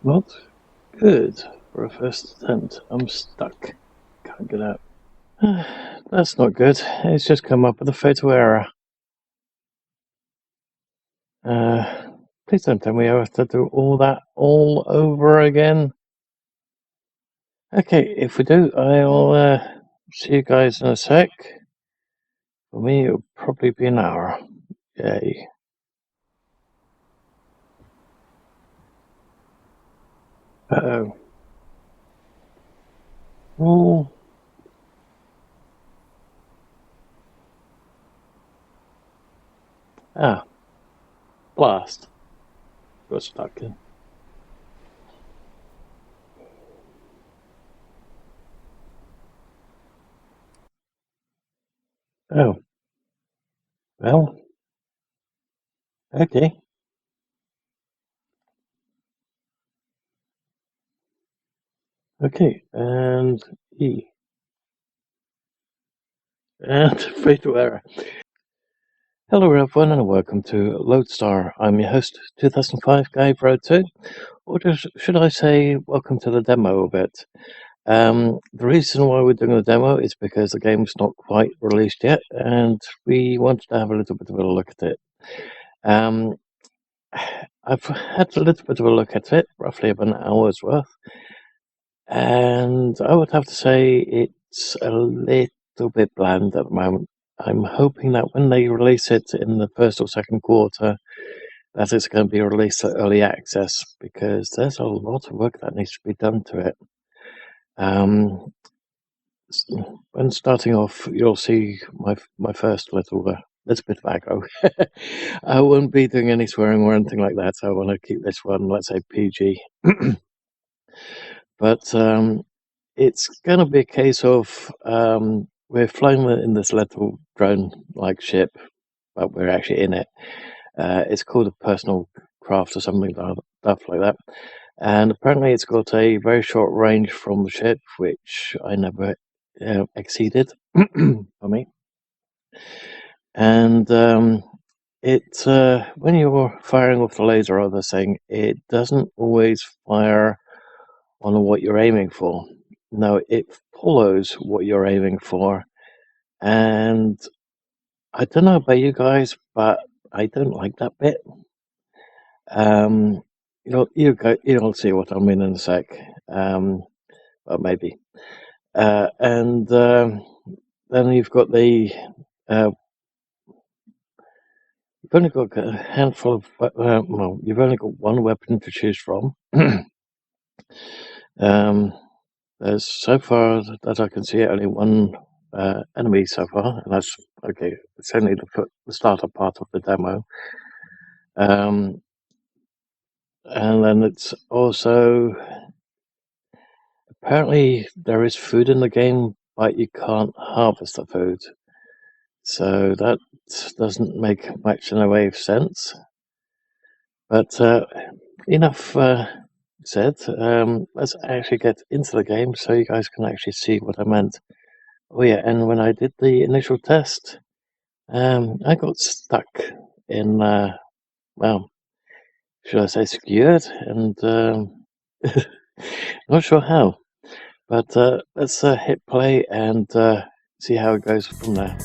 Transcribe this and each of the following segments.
Not good for a first attempt. I'm stuck. Can't get out. That's not good. It's just come up with a fatal error. Please don't tell me I have to do all that all over again. Okay, if we do, I'll see you guys in a sec. For me, it'll probably be an hour. Yay. Uh-oh. Oh. Ah. Blast. Got stuck in. Oh. Well. Okay. Okay, and E. And fatal error. Hello everyone and welcome to Lodestar. I'm your host, 2005 Guy Pro 2, or should I say welcome to the demo of it. The reason why we're doing the demo is because the game's not quite released yet and we wanted to have a little bit of a look at it. I've had a little bit of a look at it, roughly about an hour's worth, and I would have to say it's a little bit bland at the moment. I'm hoping that when they release it in the first or second quarter, that it's going to be released at early access, because there's a lot of work that needs to be done to it. When starting off, you'll see my first little bit of aggro. I won't be doing any swearing or anything like that. I want to keep this one, let's say, PG. But it's going to be a case of we're flying in this little drone-like ship, but we're actually in it. It's called a personal craft or something like that. And apparently it's got a very short range from the ship, which I never exceeded for me. And when you're firing off the laser or the thing, it doesn't always fire on what you're aiming for. No, it follows what you're aiming for. And I don't know about you guys, but I don't like that bit. You'll see what I mean in a sec. Well, maybe. And then you've got the you've only got a handful of well, you've only got one weapon to choose from. There's, so far that I can see, only one enemy so far, and that's okay. It's only the starter part of the demo. And then it's also, apparently there is food in the game, but you can't harvest the food. So that doesn't make much in a way of sense. But enough said. Let's actually get into the game so you guys can actually see what I meant. Oh yeah, and when I did the initial test, I got stuck in, well, should I say skewered? And not sure how. But let's hit play and see how it goes from there.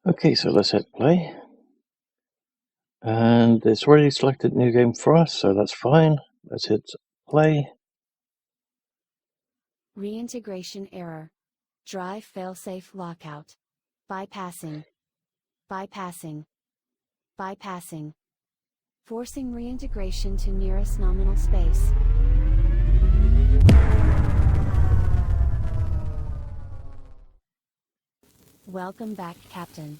Okay, so let's hit play. And it's already selected new game for us, so that's fine. Let's hit play. Reintegration error. Drive failsafe lockout. Bypassing. Forcing reintegration to nearest nominal space. Welcome back, Captain.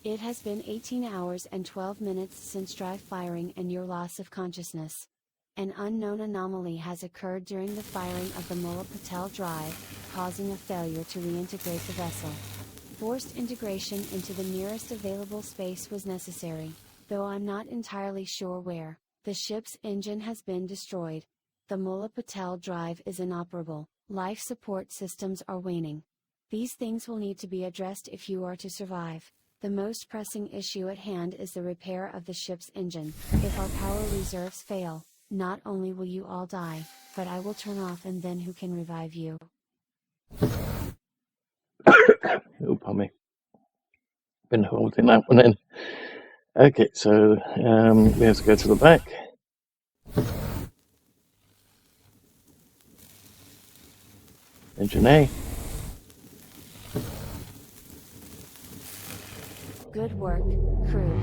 It has been 18 hours and 12 minutes since dry firing and your loss of consciousness. An unknown anomaly has occurred during the firing of the Mullah Patel drive, causing a failure to reintegrate the vessel. Forced integration into the nearest available space was necessary, though I'm not entirely sure where. The ship's engine has been destroyed. The Mullah Patel drive is inoperable. Life support systems are waning. These things will need to be addressed if you are to survive. The most pressing issue at hand is the repair of the ship's engine. If our power reserves fail, not only will you all die, but I will turn off, and then who can revive you? Oh, pardon me. Been holding that one in. Okay, so we have to go to the back. Engine A. Good work, crew.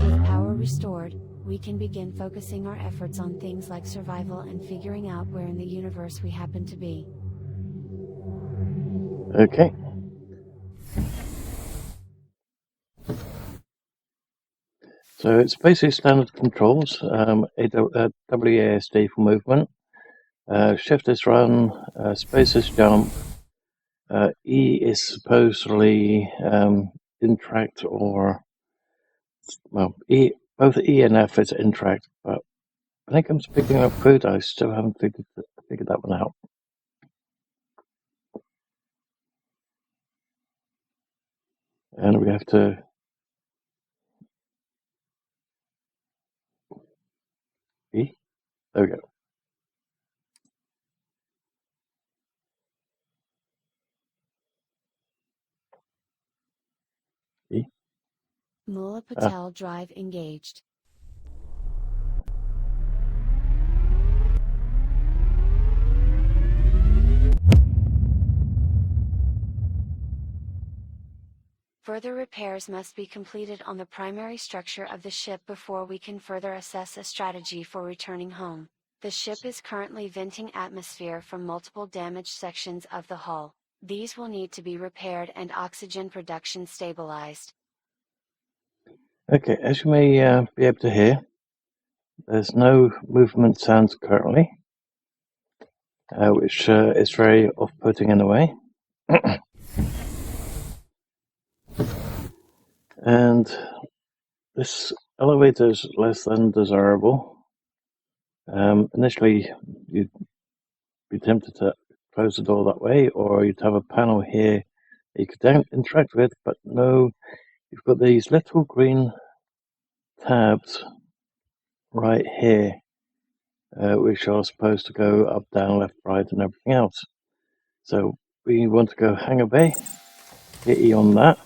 With power restored, we can begin focusing our efforts on things like survival and figuring out where in the universe we happen to be. Okay. So it's basically standard controls. WASD for movement. Shift is run. Space is jump. E is supposedly interact, or well, both E and F is interact, but when it comes to picking up food, I still haven't figured that one out. And we have to E. There we go. E. Mullah Patel drive engaged. Further repairs must be completed on the primary structure of the ship before we can further assess a strategy for returning home. The ship is currently venting atmosphere from multiple damaged sections of the hull. These will need to be repaired and oxygen production stabilized. Okay, as you may be able to hear, there's no movement sounds currently, which is very off-putting in a way. And this elevator is less than desirable. Initially, you'd be tempted to close the door that way, or you'd have a panel here that you could interact with, but no, you've got these little green tabs right here, which are supposed to go up, down, left, right, and everything else. So we want to go hangar bay, hit E on that.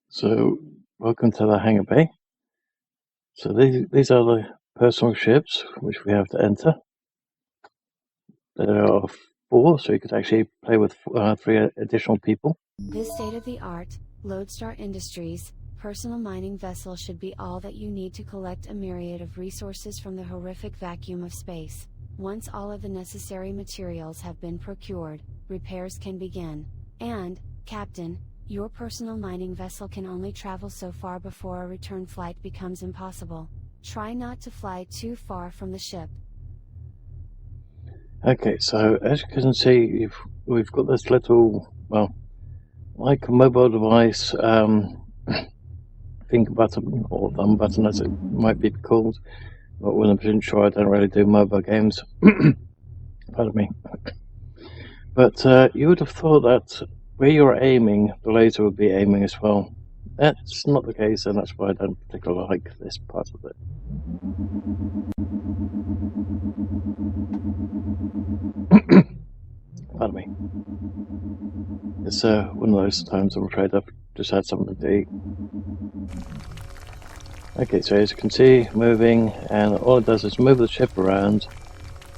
So welcome to the hangar bay. So these are the personal ships which we have to enter. There are 4, so you could actually play with 3 additional people. This state-of-the-art, Lodestar Industries, personal mining vessel should be all that you need to collect a myriad of resources from the horrific vacuum of space. Once all of the necessary materials have been procured, repairs can begin. And, Captain, your personal mining vessel can only travel so far before a return flight becomes impossible. Try not to fly too far from the ship. Okay, so as you can see, we've got this little, well, like a mobile device, finger button, or thumb button as it might be called. Not 100% sure, I don't really do mobile games. Pardon me. But you would have thought that where you're aiming, the laser would be aiming as well. That's not the case, and that's why I don't particularly like this part of it. Pardon me. It's one of those times I'm afraid I've just had something to eat. Okay, so as you can see, moving, and all it does is move the ship around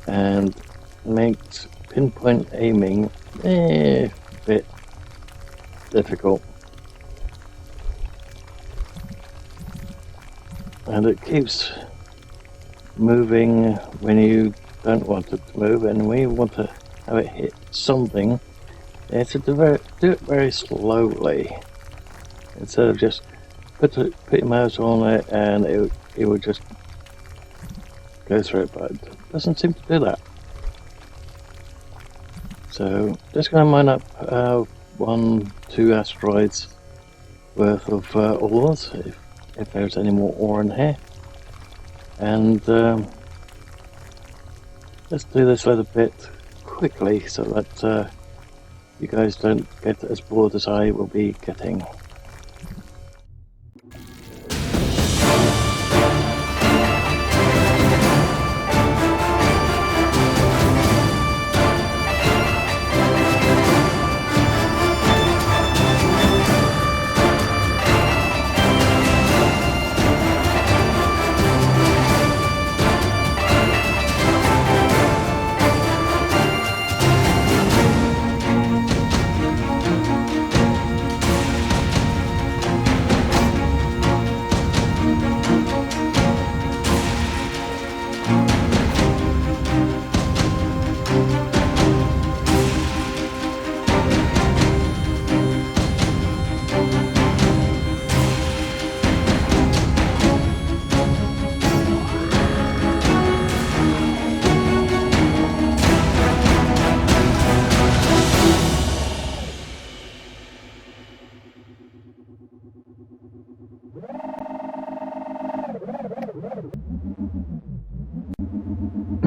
and makes pinpoint aiming a bit difficult. and it keeps moving when you don't want it to move, and when you want to have it hit something, you have to do it very slowly, instead of just put your mouse on it and it will just go through it, but it doesn't seem to do that. So just going to mine up 1-2 asteroids worth of ores, if there's any more ore in here, and let's do this a little bit quickly so that you guys don't get as bored as I will be getting.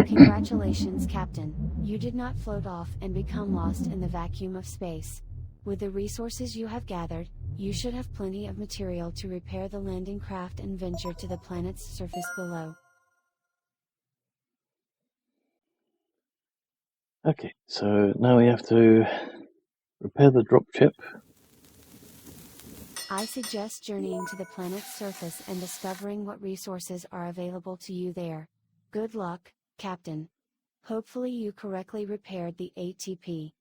Congratulations, Captain. You did not float off and become lost in the vacuum of space. With the resources you have gathered, you should have plenty of material to repair the landing craft and venture to the planet's surface below. Okay, so now we have to repair the dropship. I suggest journeying to the planet's surface and discovering what resources are available to you there. Good luck, Captain. Hopefully you correctly repaired the ATP.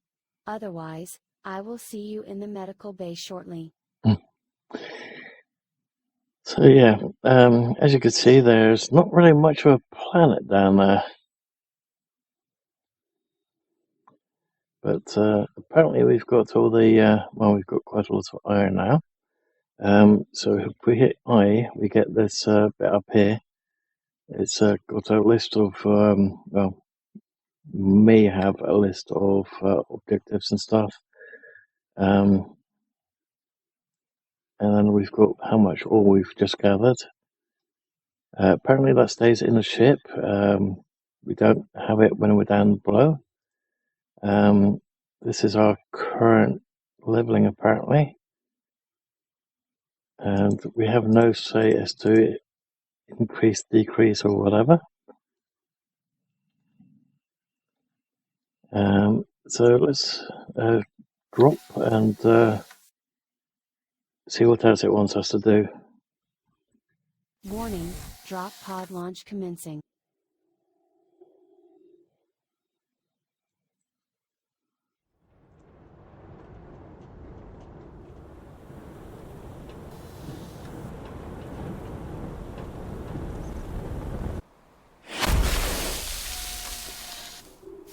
Otherwise, I will see you in the medical bay shortly. So yeah, as you can see, there's not really much of a planet down there. But apparently we've got all the, well, we've got quite a lot of iron now. So if we hit I, we get this bit up here. It's got a list of, well, may have a list of objectives and stuff. And then we've got how much ore we've just gathered. Apparently that stays in the ship. We don't have it when we're down below. This is our current leveling apparently. And we have no say as to increase, decrease, or whatever. So let's drop and see what else it wants us to do. Warning, drop pod launch commencing.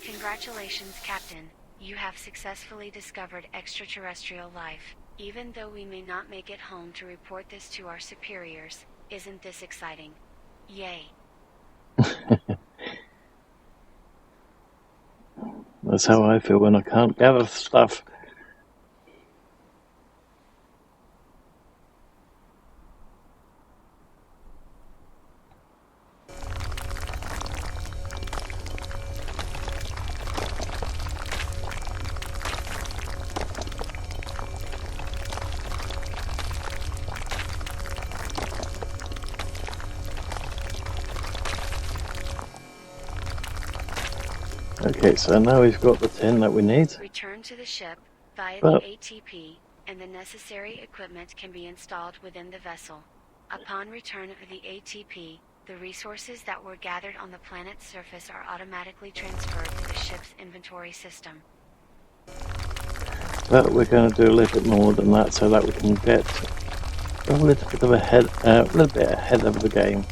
Congratulations, Captain. You have successfully discovered extraterrestrial life. Even though we may not make it home to report this to our superiors, isn't this exciting? Yay. That's how I feel when I can't gather stuff. Okay, so now we've got the tin that we need. Return to the ship via the ATP, and the necessary equipment can be installed within the vessel. Upon return of the ATP, the resources that were gathered on the planet's surface are automatically transferred to the ship's inventory system. But we're going to do a little bit more than that so that we can get a little bit ahead of the game.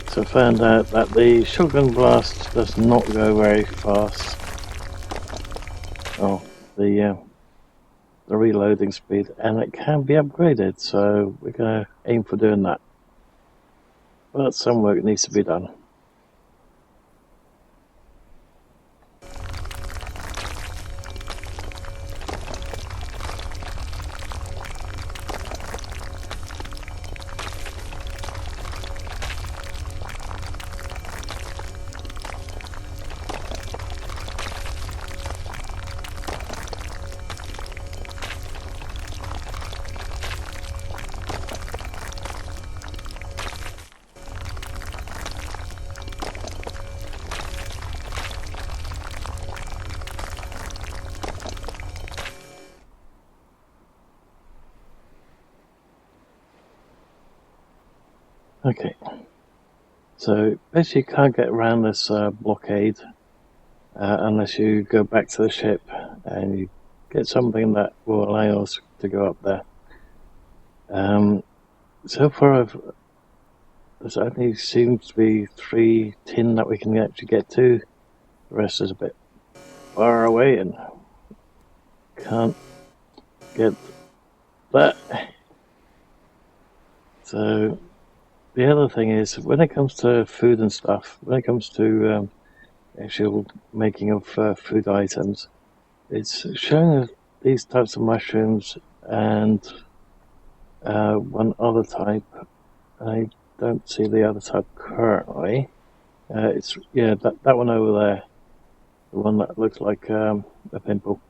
So I found out that the shotgun blast does not go very fast. Oh, the reloading speed, and it can be upgraded, so we're going to aim for doing that. But some work needs to be done. Okay, so basically you can't get around this blockade unless you go back to the ship and you get something that will allow us to go up there. So far there only seems to be 3 tin that we can actually get to. The rest is a bit far away and can't get that. So the other thing is, when it comes to food and stuff, when it comes to actual making of food items, it's showing these types of mushrooms and one other type. I don't see the other type currently. It's that one over there, the one that looks like a pimple.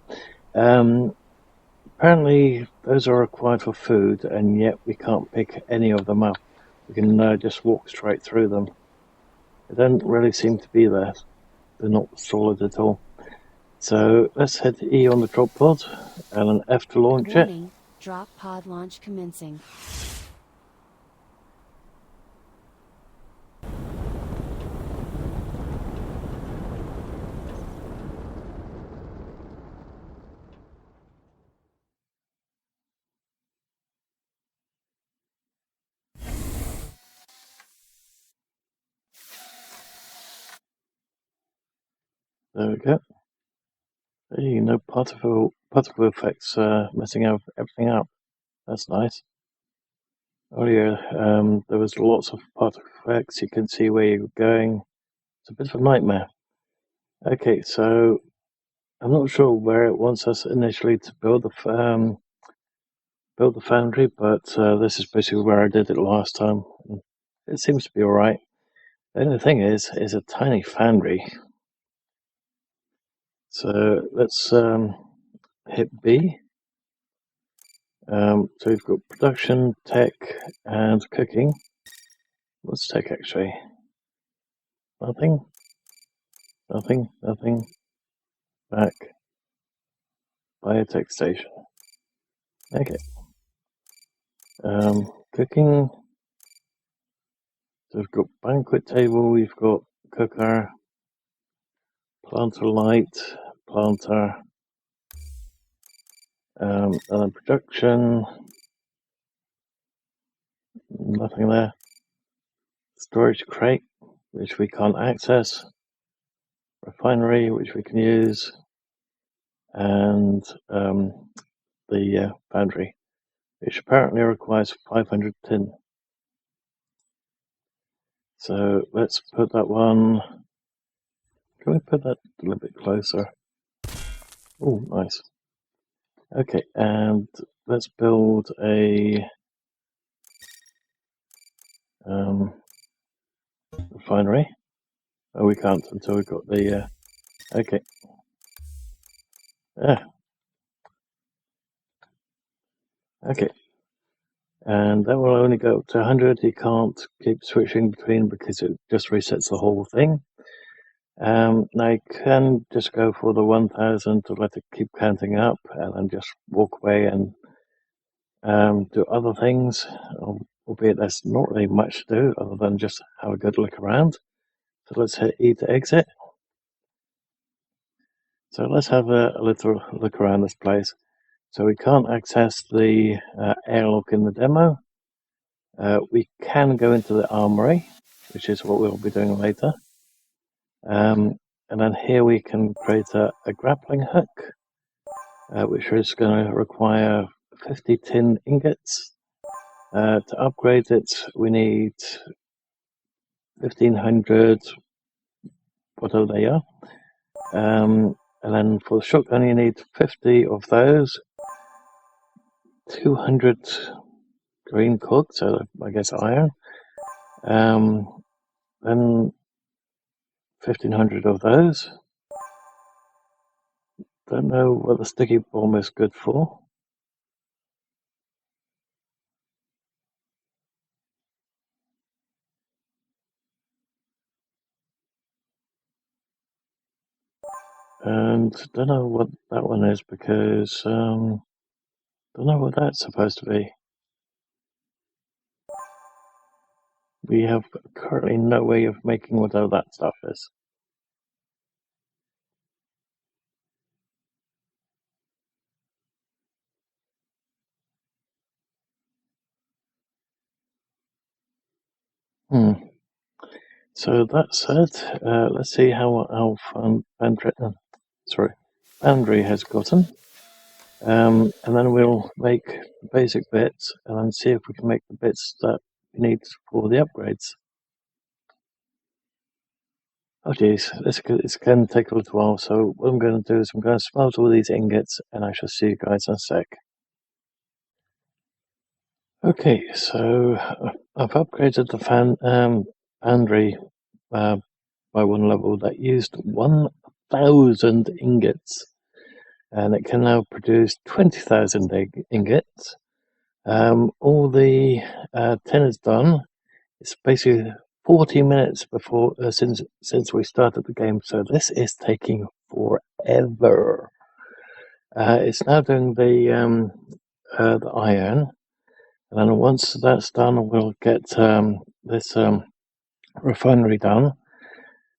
Apparently those are required for food, and yet we can't pick any of them up. We can just walk straight through them. They don't really seem to be there. They're not solid at all. So let's hit E on the drop pod and an F to launch Warning, drop pod launch commencing. There we go. Hey, no particle effects messing everything up. That's nice. Earlier, there was lots of particle effects. You can see where you're going. It's a bit of a nightmare. Okay, so I'm not sure where it wants us initially to build the foundry, but this is basically where I did it last time. It seems to be all right. The only thing is a tiny foundry. So let's hit B. So we've got production, tech, and cooking. What's tech actually? Nothing. Back. Biotech station. Okay. Cooking. So we've got banquet table, we've got cooker, planter light, planter, and then production. Nothing there. Storage crate, which we can't access. Refinery, which we can use, and the foundry, which apparently requires 500 tin. So let's put that one. Can we put that a little bit closer? Oh, nice. Okay, and let's build a refinery. Oh, we can't until we've got the. Okay. Yeah. Okay. And that will only go up to 100. You can't keep switching between because it just resets the whole thing. Now you can just go for the 1000 to let it keep counting up and then just walk away and do other things, albeit there's not really much to do other than just have a good look around. So let's hit E to exit. So let's have a little look around this place. So we can't access the airlock in the demo. We can go into the armory, which is what we'll be doing later. And then here we can create a grappling hook, which is going to require 50 tin ingots. To upgrade it, we need 1500, whatever they are. And then for the shotgun, you need 50 of those, 200 green coke, so I guess iron, then 1500 of those. Don't know what the sticky bomb is good for. And don't know what that one is because don't know what that's supposed to be. We have currently no way of making whatever that stuff is. So that said, let's see how our foundry has gotten. And then we'll make basic bits and then see if we can make the bits that we need for the upgrades. Oh geez, it's going to take a little while, so what I'm going to do is I'm going to smelt all these ingots and I shall see you guys in a sec. Okay, so I've upgraded the foundry by one level that used 1,000 ingots, and it can now produce 20,000 ingots. All the tin is done. It's basically 40 minutes before since we started the game, so this is taking forever. It's now doing the iron, and then once that's done, we'll get this refinery done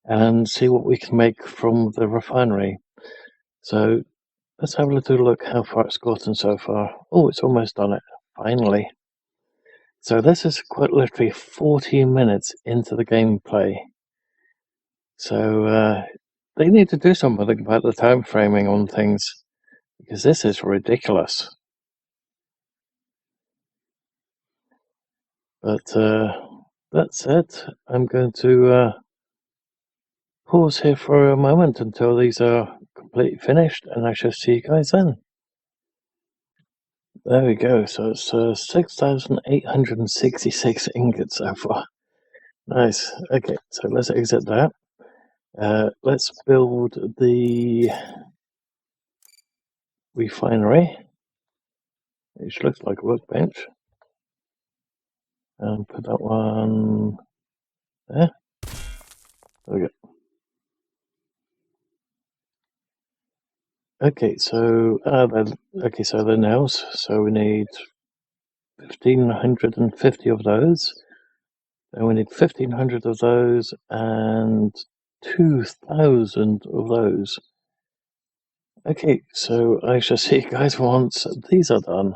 and see what we can make from the refinery. So let's have a little look how far it's gotten so far. Oh, it's almost done it, finally. So this is quite literally 40 minutes into the gameplay. So they need to do something about the time framing on things, because this is ridiculous. But that said, I'm going to pause here for a moment until these are completely finished, and I shall see you guys then. There we go, so it's 6,866 ingots so far. Nice. Okay, so let's exit that. Let's build the refinery, which looks like a workbench. And put that one there. There we go. Okay, so so they're nails. So we need 1,550 of those. Then we need 1,500 of those and 2,000 of those. Okay, so I shall see you guys once these are done.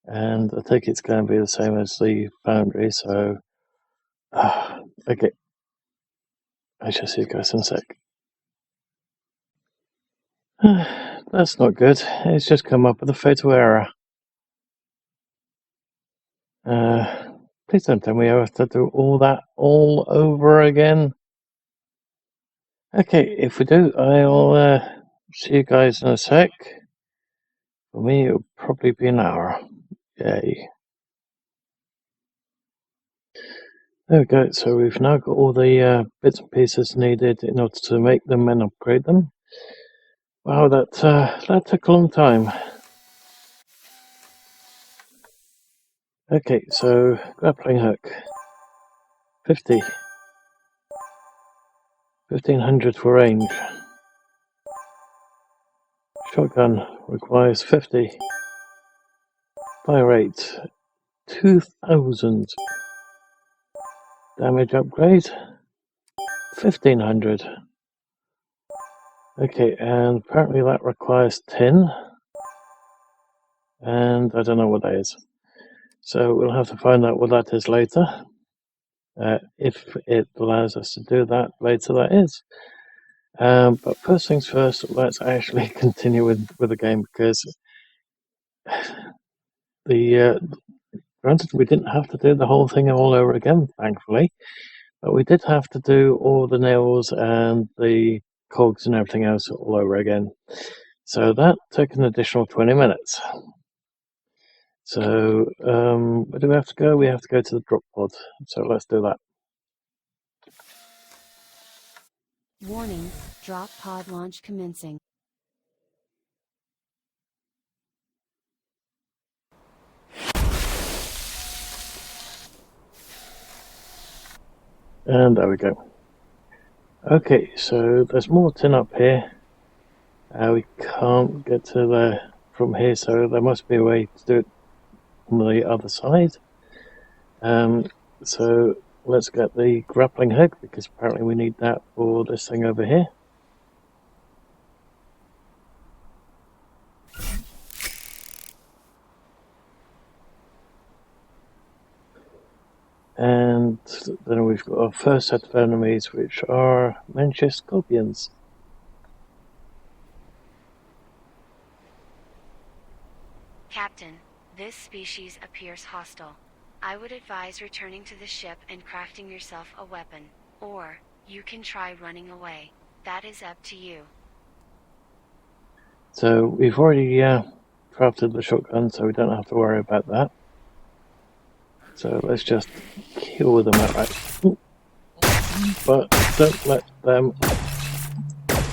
And I think it's going to be the same as the foundry, so okay. I shall see you guys in a sec. That's not good. It's just come up with a photo error. Please don't tell me I have to do all that all over again. Okay, if we do, I'll see you guys in a sec. For me, it'll probably be an hour. Yay. There we go. So we've now got all the bits and pieces needed in order to make them and upgrade them. Wow, that took a long time. Okay, so grappling hook. 50. 1,500 for range. Shotgun requires 50. Fire rate 2,000. Damage upgrade 1,500. Okay, and apparently that requires tin. and I don't know what that is. So we'll have to find out what that is later. If it allows us to do that later, that is. But first things first, let's actually continue with the game, because granted, we didn't have to do the whole thing all over again, thankfully, but we did have to do all the nails and the cogs and everything else all over again. So that took an additional 20 minutes. So where do we have to go? We have to go to the drop pod. So let's do that. Warning, drop pod launch commencing. And there we go. Okay, so there's more tin up here. We can't get to there from here, so there must be a way to do it on the other side. So let's get the grappling hook, because apparently we need that for this thing over here. And then we've got our first set of enemies, which are miniature scorpions. Captain, this species appears hostile. I would advise returning to the ship and crafting yourself a weapon, or you can try running away. That is up to you. So we've already crafted the shotgun, so we don't have to worry about that. So let's just kill them outright. But don't let them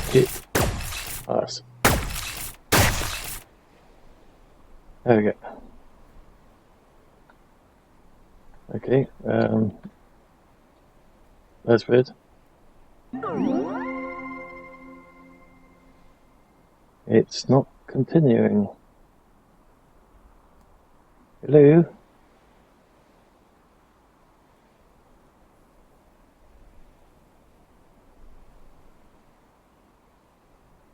hit us. There we go. Okay, that's weird. It's not continuing. Hello?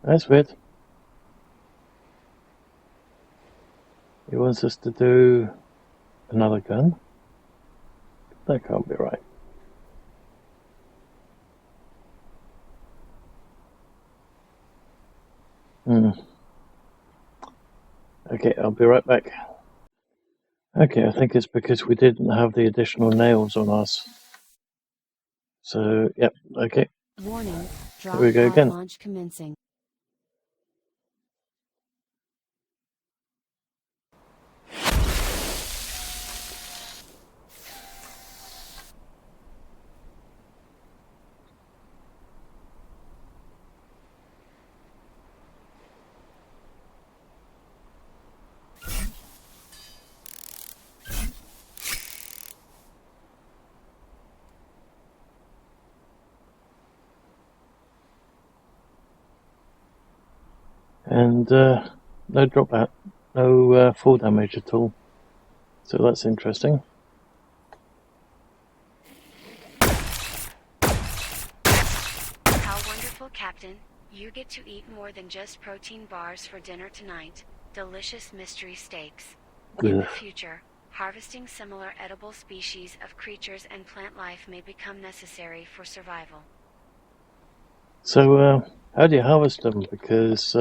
That's weird. He wants us to do another gun? That can't be right. Okay, I'll be right back. Okay, I think it's because we didn't have the additional nails on us. So, yep, okay. Warning, drop Here we go pod again. launch commencing. And no drop out, no fall damage at all. So that's interesting. How wonderful, Captain. You get to eat more than just protein bars for dinner tonight. Delicious mystery steaks. In the future, harvesting similar edible species of creatures and plant life may become necessary for survival. So, how do you harvest them? Because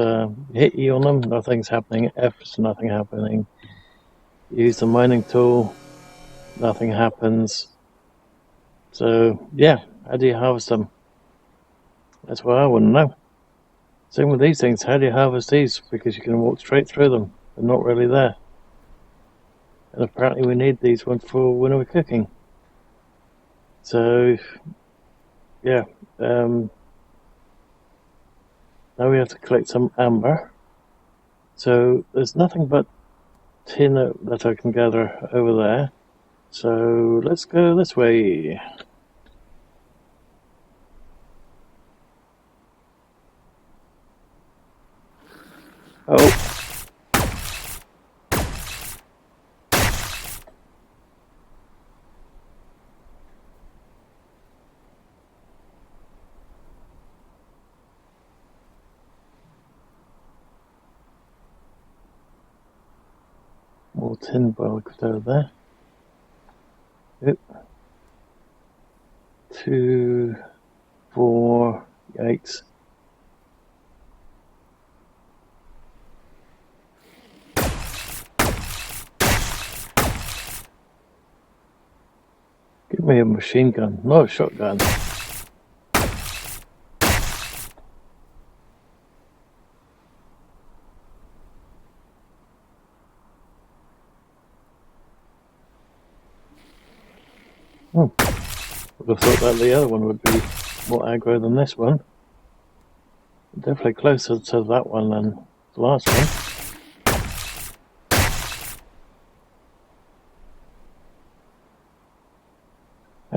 hit E on them, nothing's happening. F is nothing happening. Use the mining tool, nothing happens. So, yeah, how do you harvest them? That's what I want to know. Same with these things. How do you harvest these? Because you can walk straight through them. They're not really there. And apparently we need these ones for when we're cooking. So, yeah. Now we have to collect some amber. So there's nothing but tin that I can gather over there. So let's go this way. Oh. more tin bulk over there. Yep. 2, 4, 8. Give me a machine gun, not a shotgun. Would have thought that the other one would be more aggro than this one. Definitely closer to that one than the last one.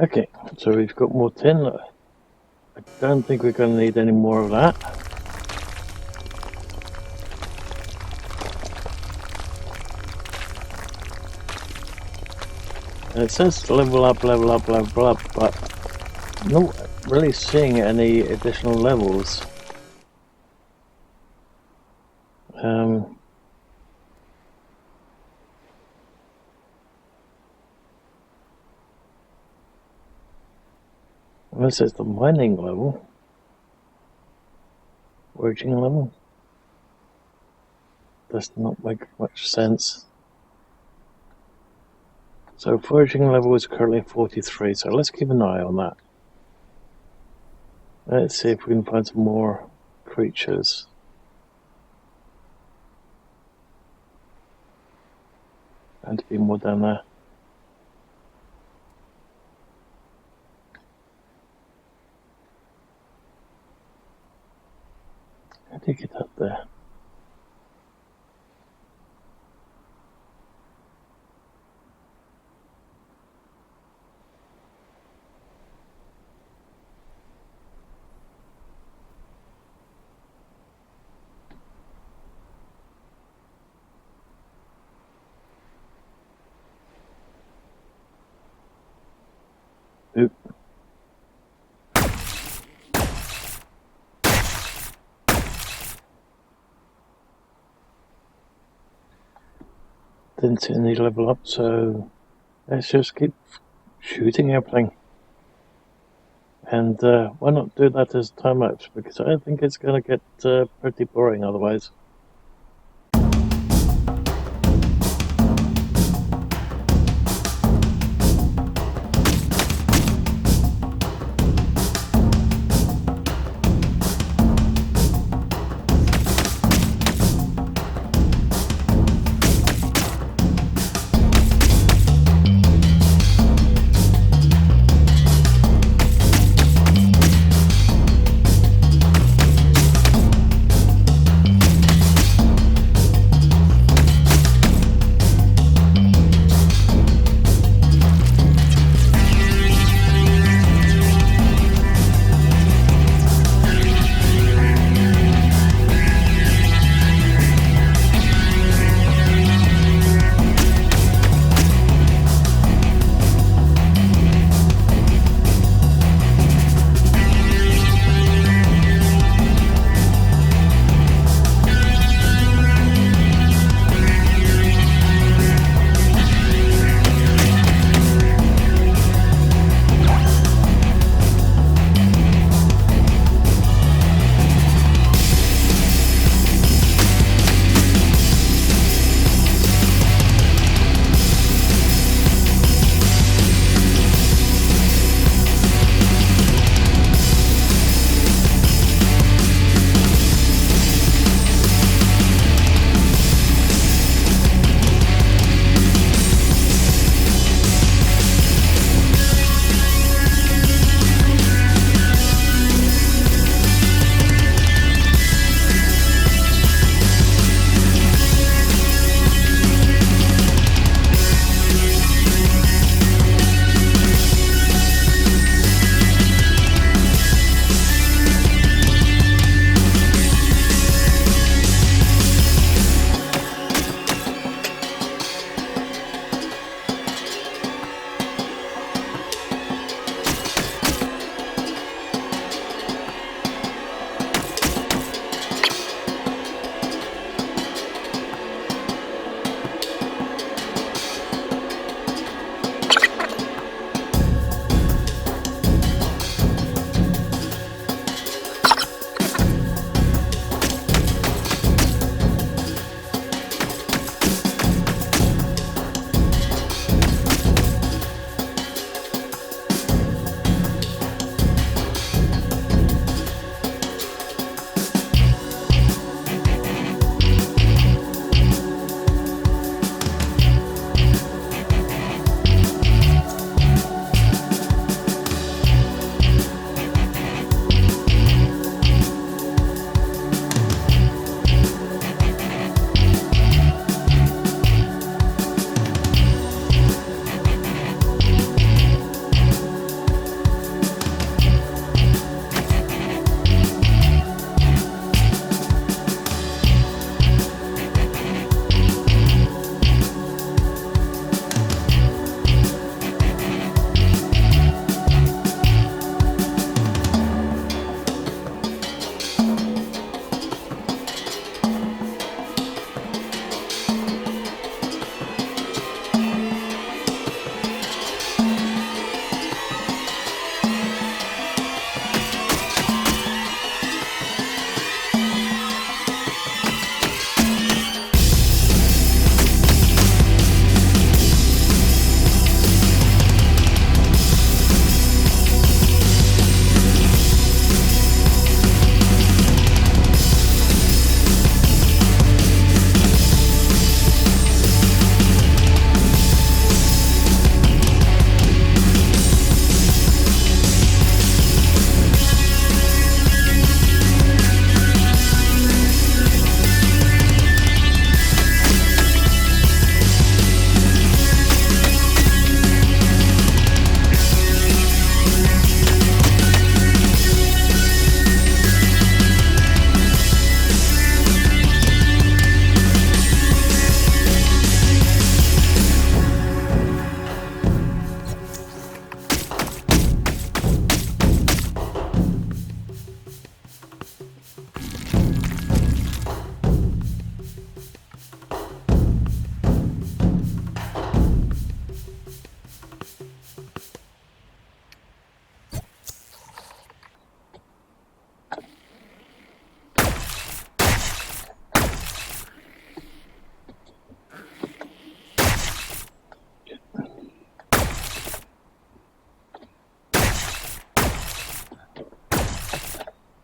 Okay, so we've got more tin. I don't think we're going to need any more of that. And it says level up, but I'm not really seeing any additional levels. Unless it's the mining level, foraging level. Does not make much sense. So foraging level is currently 43, so let's keep an eye on that. Let's see if we can find some more creatures. And to be more down there. How do you get up there? Oop. Didn't see any level up, so let's just keep shooting everything. And why not do that as time lapse? Because I think it's going to get pretty boring otherwise.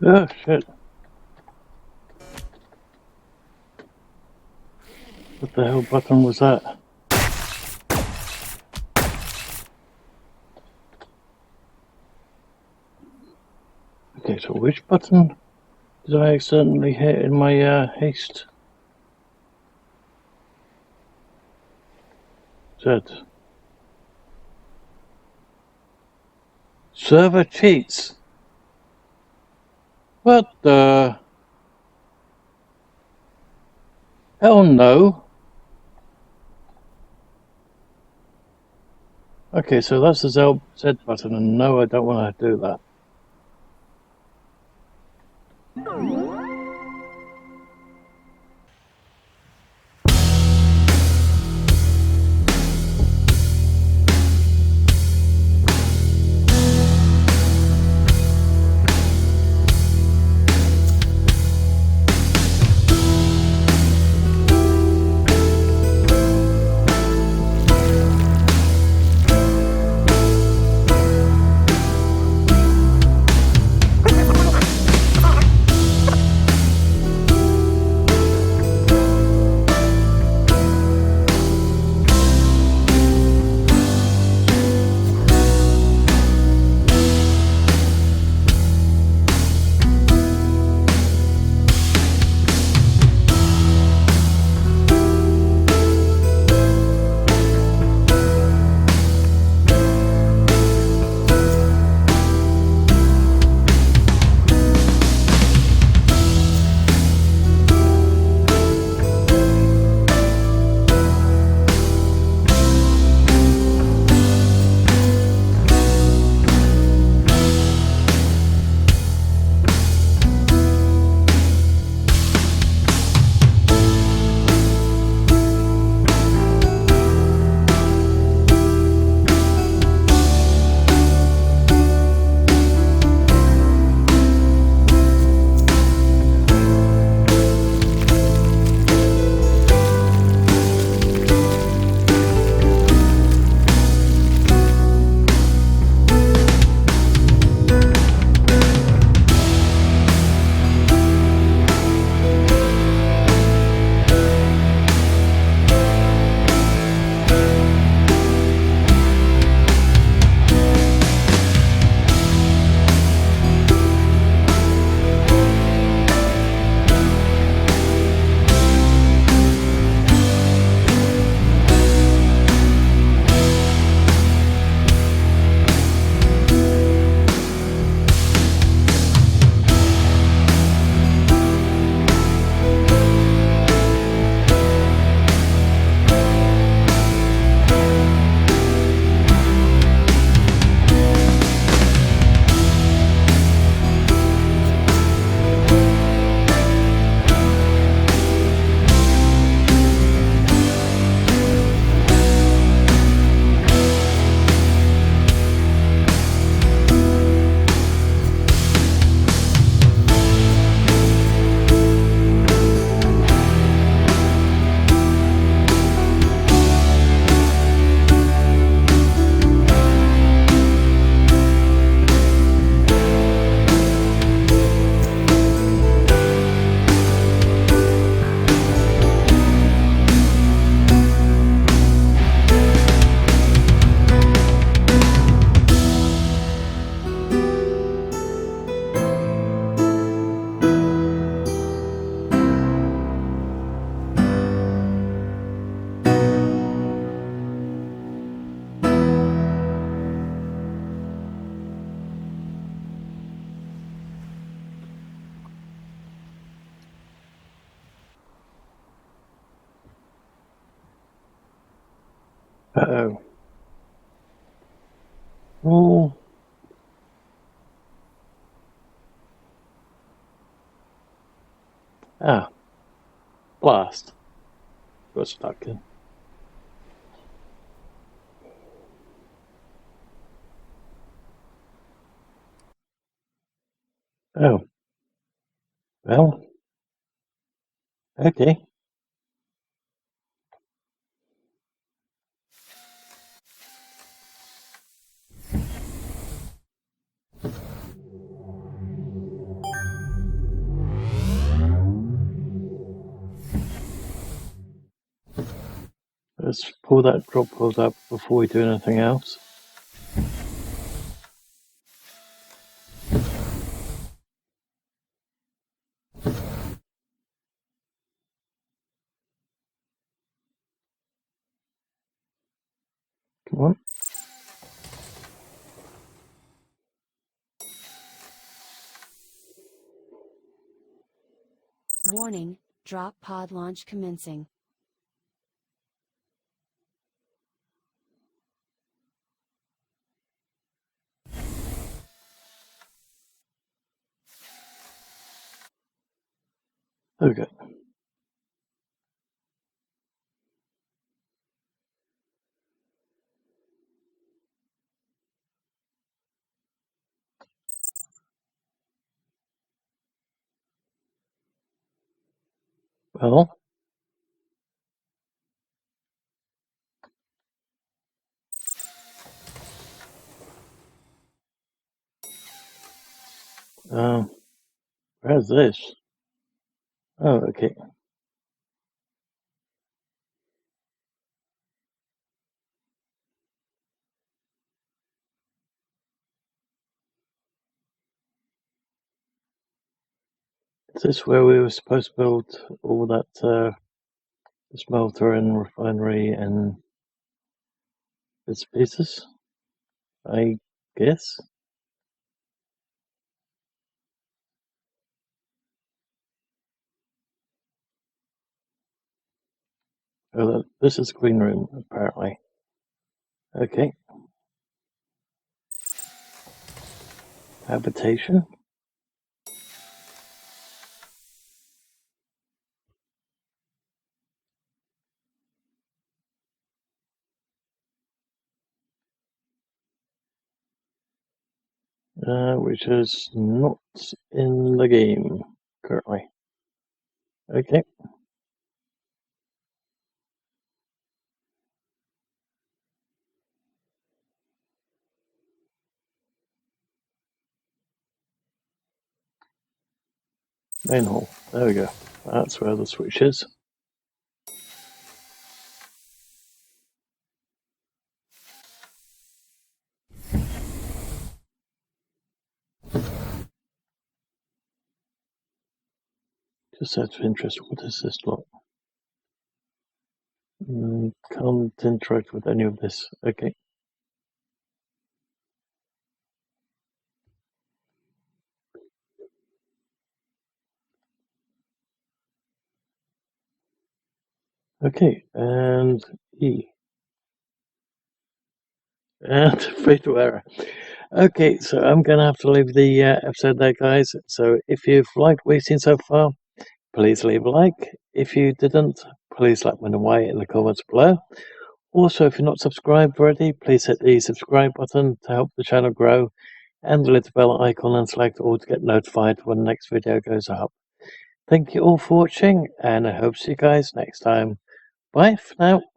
Oh, shit. What the hell button was that? Okay, so which button did I accidentally hit in my haste? Z. Server cheats. What the? Hell no. Okay, so that's the Z button, and no, I don't want to do that. Uh-oh. Oh. Ah, blast. Got stuck in. Oh. Well. Okay. Let's pull that drop pod up before we do anything else. Come on. Warning, drop pod launch commencing. Okay. Well, where's this? Oh, okay. Is this where we were supposed to build all that smelter and refinery and bits and pieces? I guess. Oh, this is clean room, apparently. Okay. Habitation. Which is not in the game currently. Okay. Main hall. There we go. That's where the switch is. Just out of interest, what is this lot? Can't interact with any of this. Okay. Okay, and E. And fatal error. Okay, so I'm going to have to leave the episode there, guys. So if you've liked what you've seen so far, please leave a like. If you didn't, please let me know why in the comments below. Also, if you're not subscribed already, please hit the subscribe button to help the channel grow, and the little bell icon and select all to get notified when the next video goes up. Thank you all for watching, and I hope to see you guys next time. Bye for now.